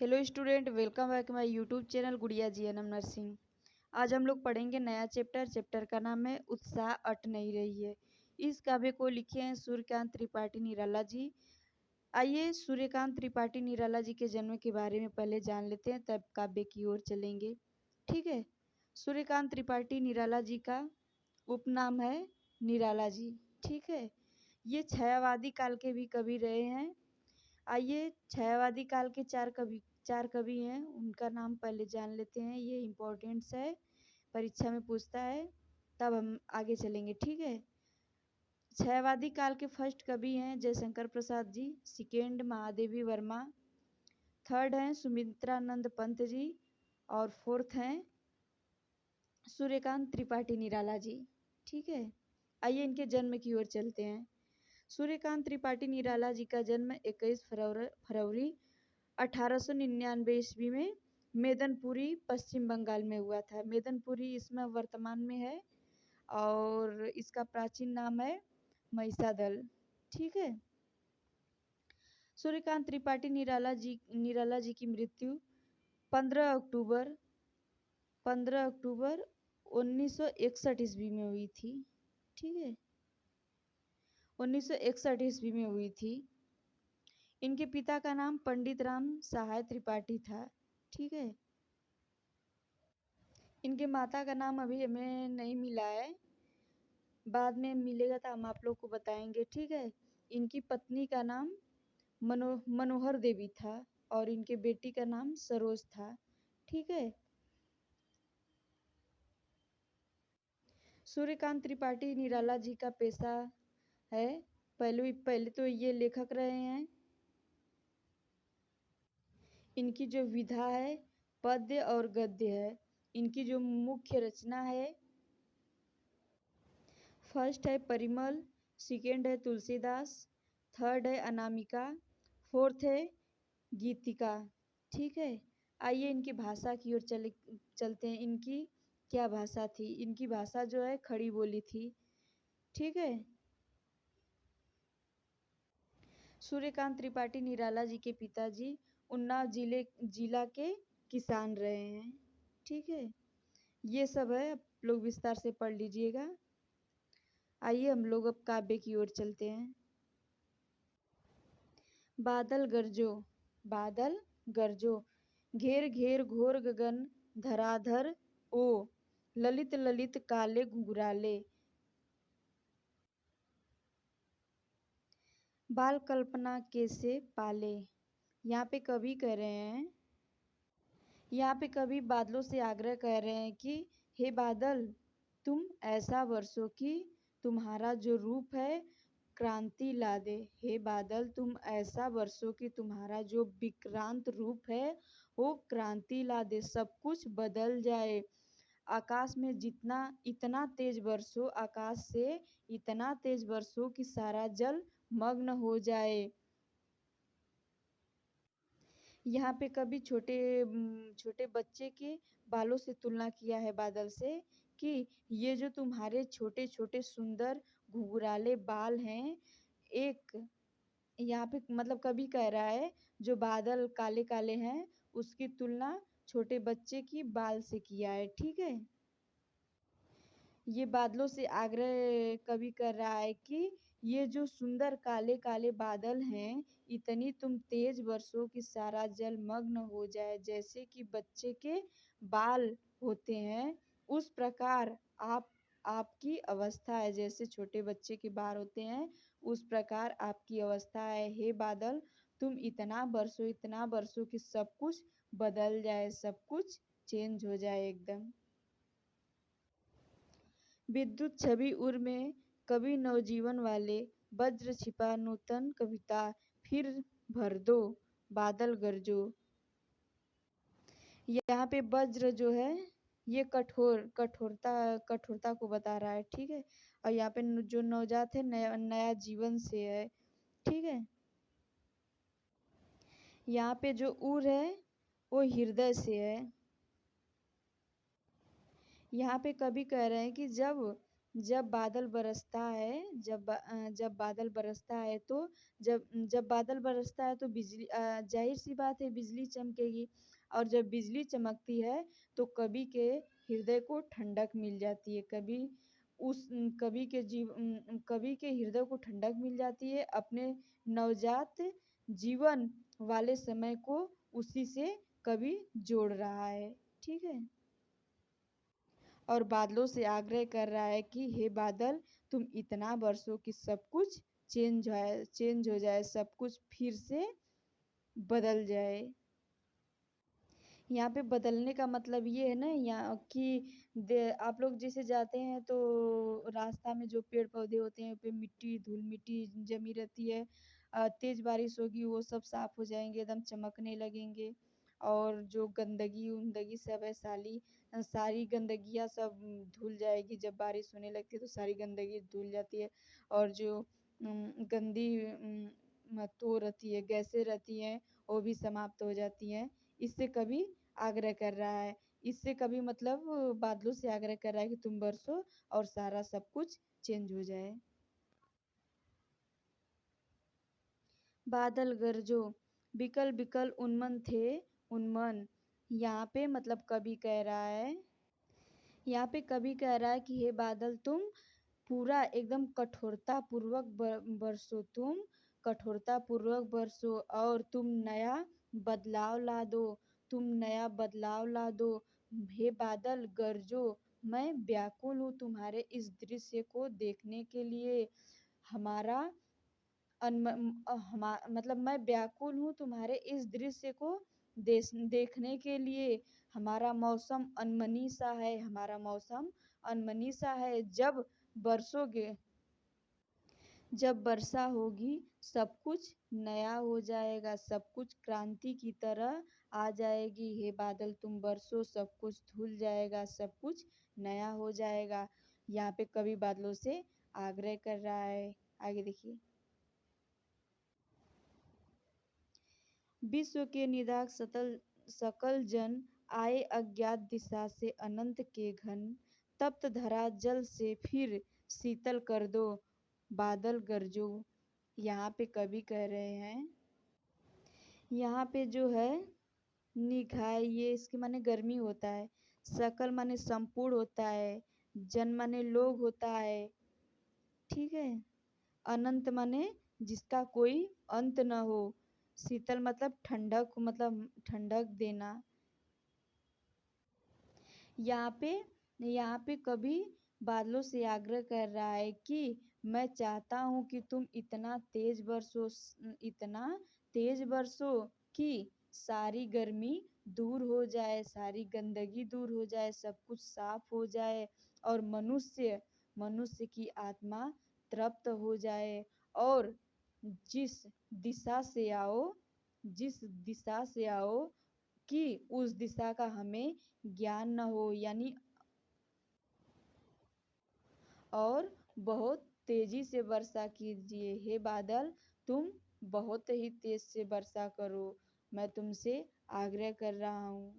Hello student, welcome back my YouTube channel गुड़िया GNM nursing. आज हम लोग पढ़ेंगे नया चैप्टर का नाम है उत्साह अट नहीं रही है। इस काव्य को लिखे हैं सूर्यकांत त्रिपाठी निराला जी। आइए सूर्यकांत त्रिपाठी निराला जी के जन्म के बारे में पहले जान लेते हैं, तब काव्य की ओर चलेंगे। ठीक है। सूर्यकांत त्रिपाठी निराला जी का उपनाम है निराला जी। ठीक है। ये छायावादी काल के भी कवि रहे हैं। आइए छायावादी काल के चार कवि हैं, उनका नाम पहले जान लेते हैं। ये इम्पोर्टेंट्स है, परीक्षा में पूछता है, तब हम आगे चलेंगे। ठीक है। छायावादी काल के फर्स्ट कवि हैं जयशंकर प्रसाद जी, सेकेंड महादेवी वर्मा, थर्ड हैं सुमित्रानंद पंत जी, और फोर्थ हैं सूर्यकांत त्रिपाठी निराला जी। ठीक है। आइए इनके जन्म की ओर चलते हैं। सूर्यकांत त्रिपाठी निराला जी का जन्म 21 फरवरी 1899 ईस्वी में मेदनपुरी पश्चिम बंगाल में हुआ था। मेदनपुरी इसमें वर्तमान में है और इसका प्राचीन नाम है महिषादल। ठीक है। सूर्यकांत त्रिपाठी निराला जी की मृत्यु 15 अक्टूबर 1961 ईस्वी में हुई थी। ठीक है। 1961 ईस्वी में हुई थी। इनके पिता का नाम पंडित राम सहाय त्रिपाठी था। ठीक है। इनके माता का नाम अभी हमें नहीं मिला है, बाद में मिलेगा तो हम आप लोग को बताएंगे। ठीक है। इनकी पत्नी का नाम मनोहर देवी था और इनके बेटी का नाम सरोज था। ठीक है। सूर्यकांत त्रिपाठी निराला जी का पेशा है, पहले तो ये लेखक रहे हैं। इनकी जो विधा है पद्य और गद्य है। इनकी जो मुख्य रचना है, फर्स्ट है परिमल, सेकेंड है तुलसीदास, थर्ड है अनामिका, फोर्थ है गीतिका। ठीक है। आइए इनकी भाषा की ओर चलते हैं। इनकी क्या भाषा थी? इनकी भाषा जो है खड़ी बोली थी। ठीक है। सूर्यकांत त्रिपाठी निराला जी के पिताजी उन्नाव जिला के किसान रहे हैं। ठीक है। ये सब है, आप लोग विस्तार से पढ़ लीजिएगा। आइए हम लोग अब काव्य की ओर चलते हैं। बादल गरजो, घेर घेर घोर गगन धराधर ओ, ललित ललित काले घुंघराले, बाल कल्पना कैसे पाले। यहाँ पे कवि कह रहे हैं, यहाँ पे कवि बादलों से आग्रह कर रहे हैं कि हे बादल, तुम ऐसा बरसो कि तुम्हारा जो रूप है क्रांति ला दे। हे बादल, तुम ऐसा बरसो कि तुम्हारा जो विक्रांत रूप है वो क्रांति ला दे, सब कुछ बदल जाए। आकाश में इतना तेज बरसो, आकाश से इतना तेज बरसो कि सारा जल मग्न हो जाए। यहाँ पे कभी छोटे बच्चे के बालों से तुलना किया है बादल से, कि ये जो तुम्हारे छोटे छोटे सुंदर घुंघराले बाल हैं, एक यहाँ पे मतलब कवि कह रहा है जो बादल काले काले हैं उसकी तुलना छोटे बच्चे की बाल से किया है। ठीक है। ये बादलों से आग्रह कवि कर रहा है कि ये जो सुंदर काले काले बादल हैं, इतनी तुम तेज बरसो कि सारा जल मग्न हो जाए। जैसे कि बच्चे के बाल होते हैं उस प्रकार आपकी अवस्था है। जैसे छोटे बच्चे के बाल होते हैं उस प्रकार आपकी अवस्था है। हे बादल, तुम इतना बरसो कि सब कुछ बदल जाए, सब कुछ चेंज हो जाए एकदम। विद्युत छवि उर में कवि नवजीवन वाले, वज्र छिपा नूतन कविता, फिर भर दो बादल गरजो। यहाँ पे वज्र जो है ये कठोरता को बता रहा है। ठीक है। और यहाँ पे जो नवजात है नया जीवन से है। ठीक है। यहाँ पे जो उर है वो हृदय से है। यहाँ पे कवि कह रहे हैं कि जब जब बादल बरसता है जब बादल बरसता है तो जब बादल बरसता है तो बिजली जाहिर सी बात है बिजली चमकेगी। और जब बिजली चमकती है तो हृदय को ठंडक मिल जाती है। कवि के हृदय को ठंडक मिल जाती है। अपने नवजात जीवन वाले समय को उसी से कवि जोड़ रहा है। ठीक है। और बादलों से आग्रह कर रहा है कि हे बादल, तुम इतना बरसो कि सब कुछ चेंज हो जाए, सब कुछ फिर से बदल जाए। यहाँ पे बदलने का मतलब ये है ना यहाँ कि आप लोग जैसे जाते हैं तो रास्ता में जो पेड़ पौधे होते हैं पे मिट्टी धूल मिट्टी जमी रहती है। तेज बारिश होगी वो सब साफ हो जाएंगे, एकदम चमकने लगेंगे। और जो गंदगी उंदगी सब है सारी गंदगियाँ सब धुल जाएगी। जब बारिश होने लगती है तो सारी गंदगी धुल जाती है। और जो गंदी तो रहती है गैसें रहती हैं वो भी समाप्त हो जाती हैं। इससे कभी आग्रह कर रहा है। इससे कभी मतलब बादलों से आग्रह कर रहा है कि तुम बरसो और सारा सब कुछ चेंज हो जाए। बादल गरजो, बिकल बिकल उन्मन थे उन्मन। यहाँ पे मतलब कवि कह रहा है यहाँ पे कवि कह रहा है कि हे बादल तुम पूरा एकदम बरसो तुम कठोरता पूर्वक बरसो और तुम नया बदलाव ला दो। हे बादल गरजो, मैं व्याकुल हूँ तुम्हारे इस दृश्य को देखने के लिए। हमारा मतलब मैं व्याकुल हूँ तुम्हारे इस दृश्य को देखने के लिए। हमारा मौसम अनमनी सा है। बरसोगे जब वर्षा होगी सब कुछ नया हो जाएगा, सब कुछ क्रांति की तरह आ जाएगी। हे बादल तुम बरसो, सब कुछ धुल जाएगा, सब कुछ नया हो जाएगा। यहाँ पे कवि बादलों से आग्रह कर रहा है। आगे देखिए। विश्व के निदाघ सकल जन आए अज्ञात दिशा से अनंत के घन। तप्त धरा जल से फिर शीतल कर दो, बादल गरजो। यहाँ पे कवि कह रहे हैं यहाँ पे जो है निघाय ये इसके माने गर्मी होता है। सकल माने संपूर्ण होता है। जन माने लोग होता है। ठीक है। अनंत माने जिसका कोई अंत न हो। शीतल मतलब ठंडक देना। यहाँ पे कभी बादलों से आग्रह कर रहा है कि मैं चाहता हूँ कि तुम इतना तेज बरसो कि सारी गर्मी दूर हो जाए, सारी गंदगी दूर हो जाए, सब कुछ साफ हो जाए और मनुष्य की आत्मा तृप्त हो जाए। और जिस दिशा से आओ जिस दिशा से आओ कि उस दिशा का हमें ज्ञान न हो। यानी और बहुत तेजी से वर्षा कीजिए। हे बादल तुम बहुत ही तेज से वर्षा करो, मैं तुमसे आग्रह कर रहा हूँ।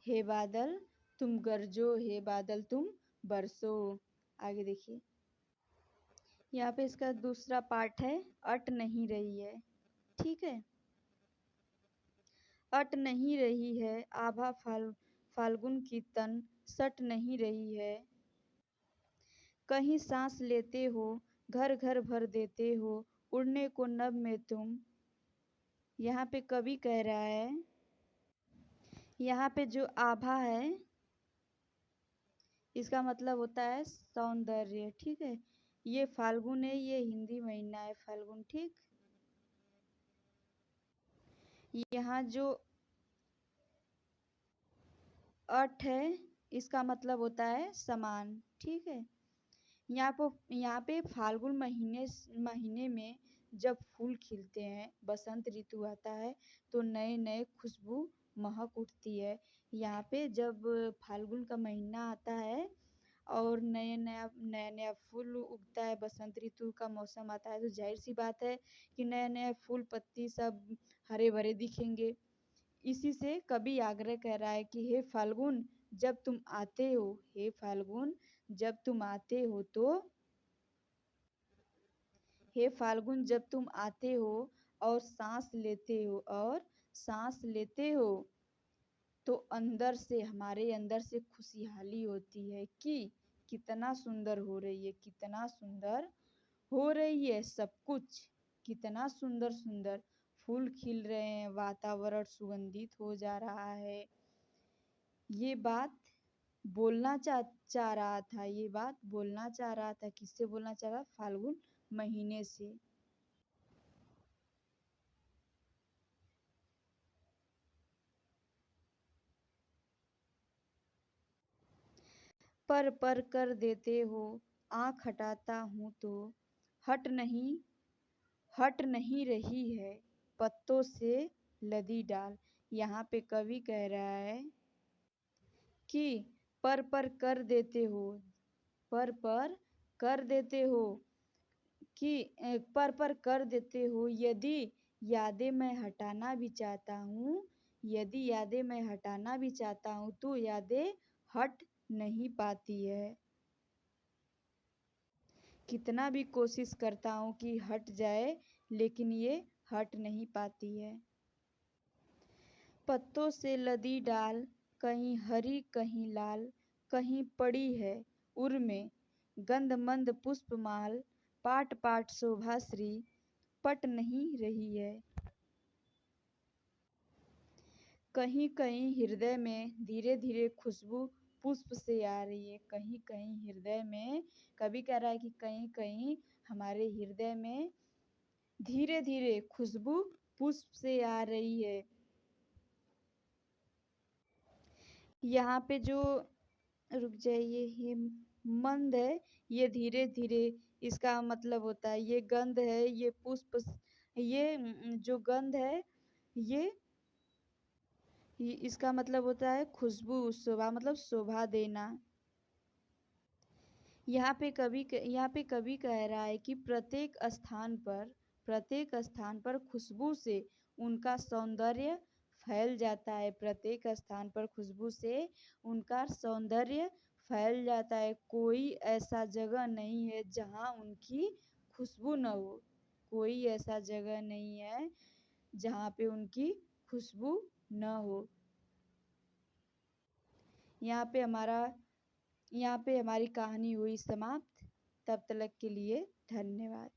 हे बादल तुम गरजो, हे बादल तुम बरसो। आगे देखिए। यहाँ पे इसका दूसरा पार्ट है अट नहीं रही है। ठीक है। अट नहीं रही है आभा फाल्गुन की तन सट नहीं रही है। कहीं सांस लेते हो घर घर भर देते हो उड़ने को नभ में तुम। यहाँ पे कवि कह रहा है यहाँ पे जो आभा है इसका मतलब होता है सौंदर्य। ठीक है। ये फाल्गुन है, ये हिंदी महीना है फाल्गुन। ठीक। यहाँ जो अट है इसका मतलब होता है समान। ठीक है। यहाँ पे फाल्गुन महीने में जब फूल खिलते हैं, बसंत ऋतु आता है तो नए नए खुशबू महक उठती है। यहाँ पे जब फाल्गुन का महीना आता है और नया नया फूल उगता है, बसंत ऋतु का मौसम आता है तो जाहिर सी बात है कि नया नया फूल पत्ती सब हरे भरे दिखेंगे। इसी से कवि आग्रह कर रहा है कि हे फाल्गुन जब तुम आते हो, हे फाल्गुन जब तुम आते हो तो हे फाल्गुन जब तुम आते हो और सांस लेते हो तो अंदर से हमारे अंदर से खुशहाली होती है कि कितना सुंदर हो रही है, कितना सुंदर हो रही है सब कुछ, कितना सुंदर सुंदर फूल खिल रहे हैं, वातावरण सुगंधित हो जा रहा है। ये बात चाह रहा था, ये बात बोलना चाह रहा था, किससे बोलना चाह रहा? फाल्गुन महीने से। पर कर देते हो, आँख हटाता हूँ तो हट नहीं हट नहीं रही है पत्तों से लदी डाल। यहाँ पे कवि कह रहा है कि पर कर देते हो, पर कर देते हो कि पर कर देते हो यदि यादें मैं हटाना भी चाहता हूँ, यदि यादें मैं हटाना भी चाहता हूँ तो यादें हट नहीं पाती है। कितना भी कोशिश करता हूँ कि हट जाए लेकिन ये हट नहीं पाती है। पत्तों से लदी डाल, कहीं हरी कहीं लाल, कहीं पड़ी है उर में गंध मंद पुष्पमाल, पाट पाट शोभाश्री पट नहीं रही है। कहीं कहीं हृदय में धीरे धीरे खुशबू पुष्प से आ रही है, कहीं कहीं हृदय में, कभी कह रहा है कि कहीं कहीं हमारे हृदय में धीरे धीरे खुशबू पुष्प से आ रही है। यहाँ पे जो रुक जाइए, ये मंद है, ये धीरे धीरे, इसका मतलब होता है ये गंध है, ये पुष्प, ये जो गंध है ये इसका मतलब होता है खुशबू, शोभा मतलब शोभा देना। यहाँ पे कवि कह रहा है कि प्रत्येक स्थान पर खुशबू से उनका सौंदर्य फैल जाता है, प्रत्येक स्थान पर खुशबू से उनका सौंदर्य फैल जाता है। कोई ऐसा जगह नहीं है जहाँ उनकी खुशबू न हो, कोई ऐसा जगह नहीं है जहाँ पे उनकी खुशबू न हो। यहाँ पे हमारा यहाँ पे हमारी कहानी हुई समाप्त। तब तक के लिए धन्यवाद।